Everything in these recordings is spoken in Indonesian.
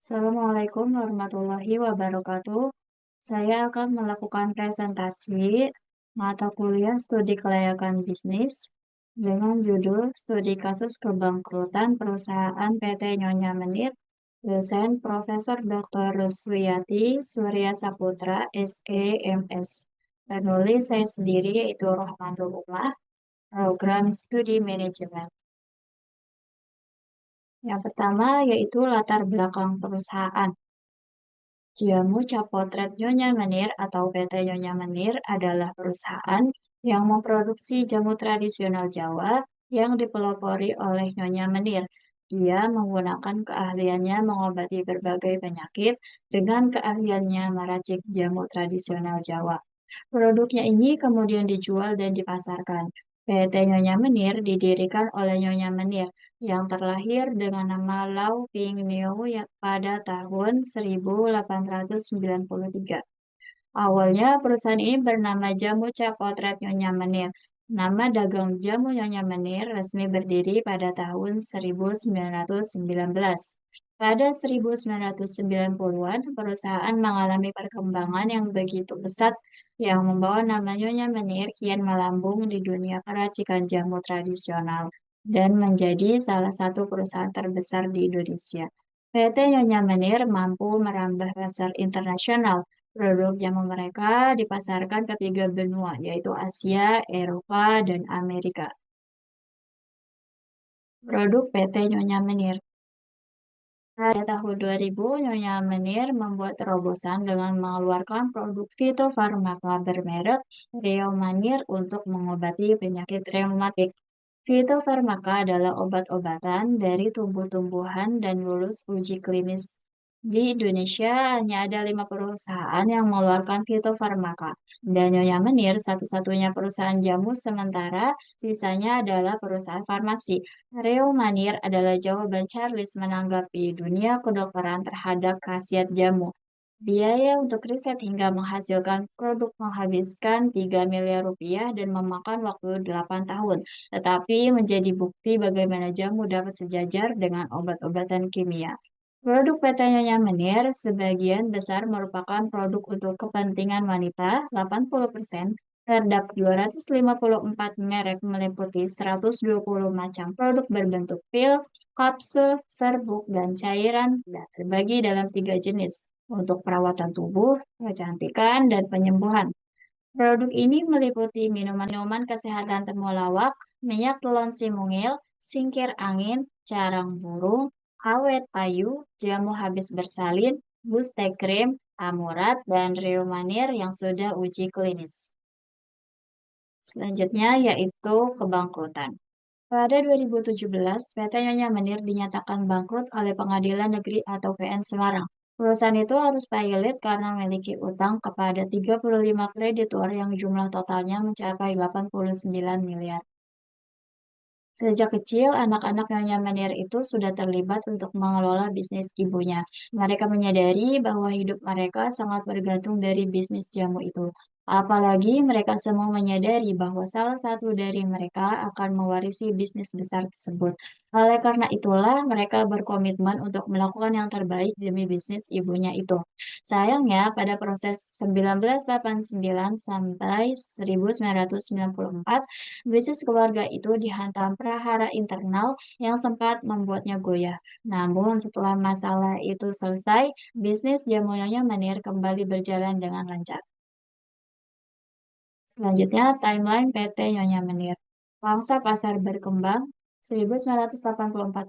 Assalamualaikum warahmatullahi wabarakatuh. Saya akan melakukan presentasi mata kuliah studi kelayakan bisnis dengan judul Studi Kasus Kebangkrutan Perusahaan PT Nyonya Menir, dosen Profesor Dr. Ruswiyati Surya Saputra, SEMS. Penulis saya sendiri yaitu Rohmatul Umah, Program Studi Manajemen. Yang pertama yaitu latar belakang perusahaan. Jamu Cap Potret Nyonya Menir atau PT Nyonya Menir adalah perusahaan yang memproduksi jamu tradisional Jawa yang dipelopori oleh Nyonya Menir. Dia menggunakan keahliannya mengobati berbagai penyakit dengan keahliannya meracik jamu tradisional Jawa. Produknya ini kemudian dijual dan dipasarkan. PT Nyonya Menir didirikan oleh Nyonya Menir yang terlahir dengan nama Lau Ping Nio pada tahun 1893. Awalnya perusahaan ini bernama Jamu Cap Potret Nyonya Menir. Nama dagang jamu Nyonya Menir resmi berdiri pada tahun 1919. Pada 1990-an, perusahaan mengalami perkembangan yang begitu pesat yang membawa nama Nyonya Menir kian melambung di dunia peracikan jamu tradisional dan menjadi salah satu perusahaan terbesar di Indonesia. PT Nyonya Menir mampu merambah pasar internasional. Produk jamu mereka dipasarkan ke tiga benua, yaitu Asia, Eropa, dan Amerika. Produk PT Nyonya Menir. Pada tahun 2000, Nyonya Menir membuat terobosan dengan mengeluarkan produk fitofarmaka bermerek Reomanir untuk mengobati penyakit reumatik. Fitofarmaka adalah obat-obatan dari tumbuh-tumbuhan dan lulus uji klinis. Di Indonesia hanya ada 5 perusahaan yang mengeluarkan fitofarmaka, dan Nyonya Menir satu-satunya perusahaan jamu sementara, sisanya adalah perusahaan farmasi. Reo Manir adalah jawaban Charles menanggapi dunia kedokteran terhadap khasiat jamu. Biaya untuk riset hingga menghasilkan produk menghabiskan 3 miliar rupiah dan memakan waktu 8 tahun, tetapi menjadi bukti bagaimana jamu dapat sejajar dengan obat-obatan kimia. Produk PT Nyonya Menir sebagian besar merupakan produk untuk kepentingan wanita, 80%, terdapat 254 merek meliputi 120 macam produk berbentuk pil, kapsul, serbuk, dan cairan dan terbagi dalam 3 jenis untuk perawatan tubuh, kecantikan, dan penyembuhan. Produk ini meliputi minuman-minuman kesehatan temulawak, minyak telon simungil, singkir angin, carang burung, awet ayu, jamu habis bersalin, buste krim, amurat, dan reumanir yang sudah uji klinis. Selanjutnya yaitu kebangkrutan. Pada 2017, PT Nyonya Menir dinyatakan bangkrut oleh Pengadilan Negeri atau PN Semarang. Perusahaan itu harus pilot karena memiliki utang kepada 35 kreditur yang jumlah totalnya mencapai 89 miliar. Sejak kecil, anak-anak Nyonya Menir itu sudah terlibat untuk mengelola bisnis ibunya. Mereka menyadari bahwa hidup mereka sangat bergantung dari bisnis jamu itu. Apalagi mereka semua menyadari bahwa salah satu dari mereka akan mewarisi bisnis besar tersebut. Oleh karena itulah, mereka berkomitmen untuk melakukan yang terbaik demi bisnis ibunya itu. Sayangnya, pada proses 1989 sampai 1994, bisnis keluarga itu dihantam prahara internal yang sempat membuatnya goyah. Namun setelah masalah itu selesai, bisnis jamu Nyonya Menir kembali berjalan dengan lancar. Selanjutnya, timeline PT Nyonya Menir. Pangsa pasar berkembang 1984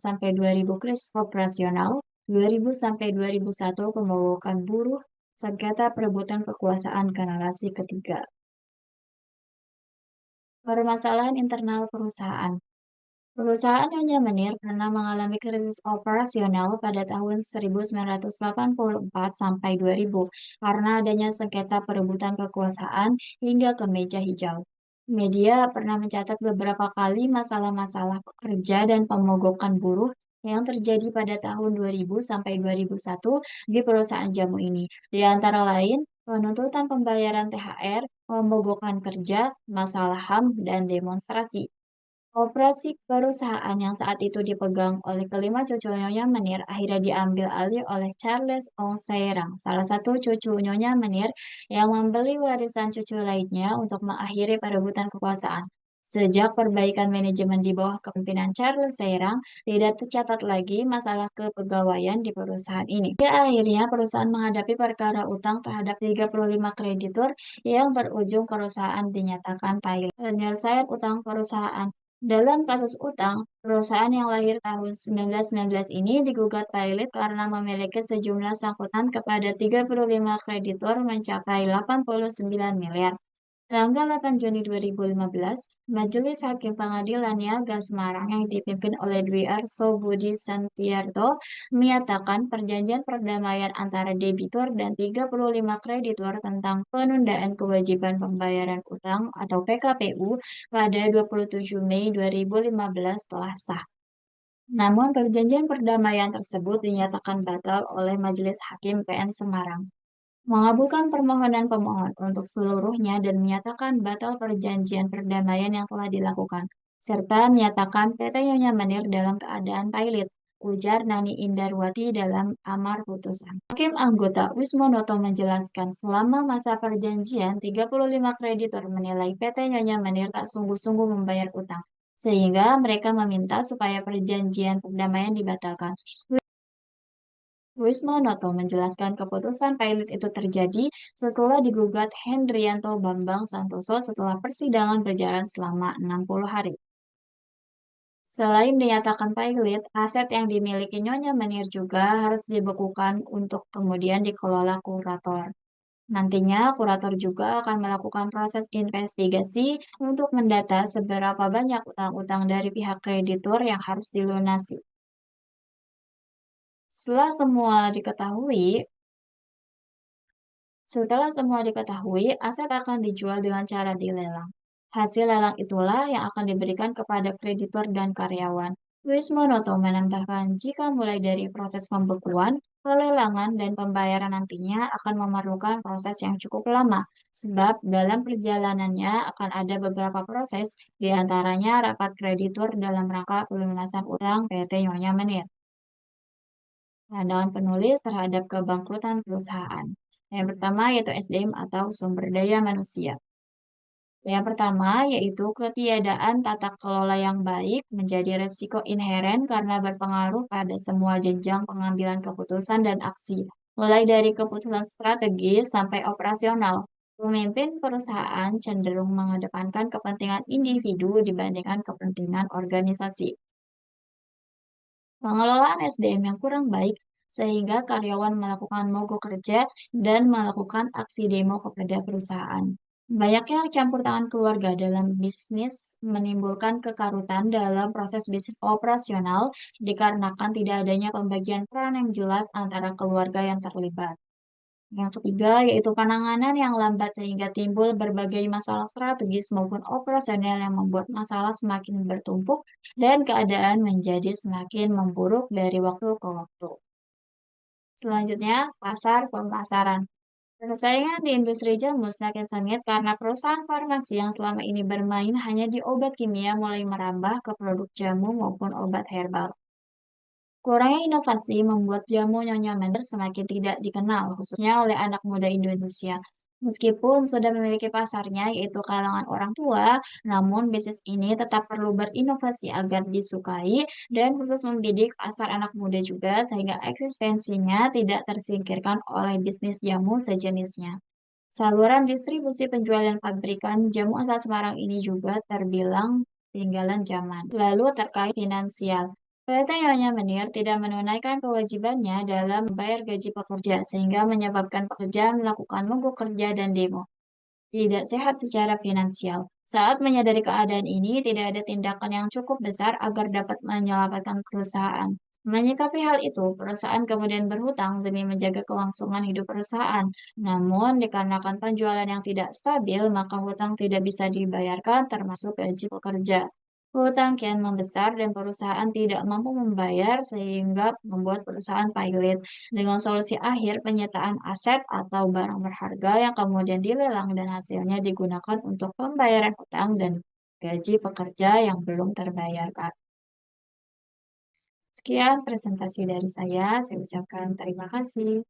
sampai 2000 krisis operasional, 2000 sampai 2001 pembobokan buruh, sengketa perebutan kekuasaan generasi ketiga. Permasalahan internal perusahaan. Perusahaan Nyonya Menir pernah mengalami krisis operasional pada tahun 1984 sampai 2000 karena adanya sengketa perebutan kekuasaan hingga ke meja hijau. Media pernah mencatat beberapa kali masalah-masalah pekerja dan pemogokan buruh yang terjadi pada tahun 2000 sampai 2001 di perusahaan jamu ini. Di antara lain, penuntutan pembayaran THR, pemogokan kerja, masalah HAM, dan demonstrasi. Operasi perusahaan yang saat itu dipegang oleh kelima cucu Nyonya Menir akhirnya diambil alih oleh Charles Ong Saerang, salah satu cucu Nyonya Menir yang membeli warisan cucu lainnya untuk mengakhiri perebutan kekuasaan. Sejak perbaikan manajemen di bawah kepemimpinan Charles Saerang, tidak tercatat lagi masalah kepegawaian di perusahaan ini. Hingga akhirnya perusahaan menghadapi perkara utang terhadap 35 kreditur yang berujung perusahaan dinyatakan pilot. Penyelesaian utang perusahaan dalam kasus utang, perusahaan yang lahir tahun 1919 ini digugat Pilot karena memiliki sejumlah sangkutan kepada 35 kreditur mencapai 89 miliar. Tanggal 8 Juni 2015, Majelis Hakim Pengadilan Niaga Semarang yang dipimpin oleh Dwi Arso Budi Santiarto menyatakan perjanjian perdamaian antara debitur dan 35 kreditur tentang penundaan kewajiban pembayaran utang atau PKPU pada 27 Mei 2015 telah sah. Namun perjanjian perdamaian tersebut dinyatakan batal oleh Majelis Hakim PN Semarang mengabulkan permohonan pemohon untuk seluruhnya dan menyatakan batal perjanjian perdamaian yang telah dilakukan, serta menyatakan PT Nyonya Menir dalam keadaan pilot, ujar Nani Indarwati dalam amar putusan. Hakim anggota Wismonoto menjelaskan selama masa perjanjian, 35 kreditur menilai PT Nyonya Menir tak sungguh-sungguh membayar utang, sehingga mereka meminta supaya perjanjian perdamaian dibatalkan. Wismonoto menjelaskan keputusan pilot itu terjadi setelah digugat Hendrianto Bambang Santoso setelah persidangan berjalan selama 60 hari. Selain dinyatakan pilot, aset yang dimiliki Nyonya Menir juga harus dibekukan untuk kemudian dikelola kurator. Nantinya, kurator juga akan melakukan proses investigasi untuk mendata seberapa banyak utang-utang dari pihak kreditur yang harus dilunasi. Setelah semua diketahui, Setelah semua diketahui, aset akan dijual dengan cara dilelang. Hasil lelang itulah yang akan diberikan kepada kreditur dan karyawan. Luis Monoto menambahkan, jika mulai dari proses pembekuan, pelelangan, dan pembayaran nantinya akan memerlukan proses yang cukup lama, sebab dalam perjalanannya akan ada beberapa proses, diantaranya rapat kreditur dalam rangka pelunasan utang PT Nyonya Menir. Pandangan penulis terhadap kebangkrutan perusahaan. Yang pertama yaitu SDM atau sumber daya manusia. Yang pertama yaitu ketiadaan tata kelola yang baik menjadi resiko inheren karena berpengaruh pada semua jenjang pengambilan keputusan dan aksi, mulai dari keputusan strategis sampai operasional. Pemimpin perusahaan cenderung mengedepankan kepentingan individu dibandingkan kepentingan organisasi. Pengelolaan SDM yang kurang baik sehingga karyawan melakukan mogok kerja dan melakukan aksi demo kepada perusahaan. Banyaknya campur tangan keluarga dalam bisnis menimbulkan kekarutan dalam proses bisnis operasional dikarenakan tidak adanya pembagian peran yang jelas antara keluarga yang terlibat. Yang ketiga yaitu penanganan yang lambat sehingga timbul berbagai masalah strategis maupun operasional yang membuat masalah semakin bertumpuk dan keadaan menjadi semakin memburuk dari waktu ke waktu. Selanjutnya, pasar pemasaran. Persaingan di industri jamu semakin sengit karena perusahaan farmasi yang selama ini bermain hanya di obat kimia mulai merambah ke produk jamu maupun obat herbal. Kurangnya inovasi membuat jamu Nyonya Menir semakin tidak dikenal, khususnya oleh anak muda Indonesia. Meskipun sudah memiliki pasarnya, yaitu kalangan orang tua, namun bisnis ini tetap perlu berinovasi agar disukai dan khusus membidik pasar anak muda juga sehingga eksistensinya tidak tersingkirkan oleh bisnis jamu sejenisnya. Saluran distribusi penjualan pabrikan jamu asal Semarang ini juga terbilang ketinggalan zaman. Lalu terkait finansial. PT Nyonya Menir tidak menunaikan kewajibannya dalam membayar gaji pekerja sehingga menyebabkan pekerja melakukan mogok kerja dan demo tidak sehat secara finansial. Saat menyadari keadaan ini, tidak ada tindakan yang cukup besar agar dapat menyelamatkan perusahaan. Menyikapi hal itu, perusahaan kemudian berhutang demi menjaga kelangsungan hidup perusahaan. Namun, dikarenakan penjualan yang tidak stabil, maka hutang tidak bisa dibayarkan termasuk gaji pekerja. Hutang kian membesar dan perusahaan tidak mampu membayar sehingga membuat perusahaan pilot dengan solusi akhir penyitaan aset atau barang berharga yang kemudian dilelang dan hasilnya digunakan untuk pembayaran utang dan gaji pekerja yang belum terbayarkan. Sekian presentasi dari saya ucapkan terima kasih.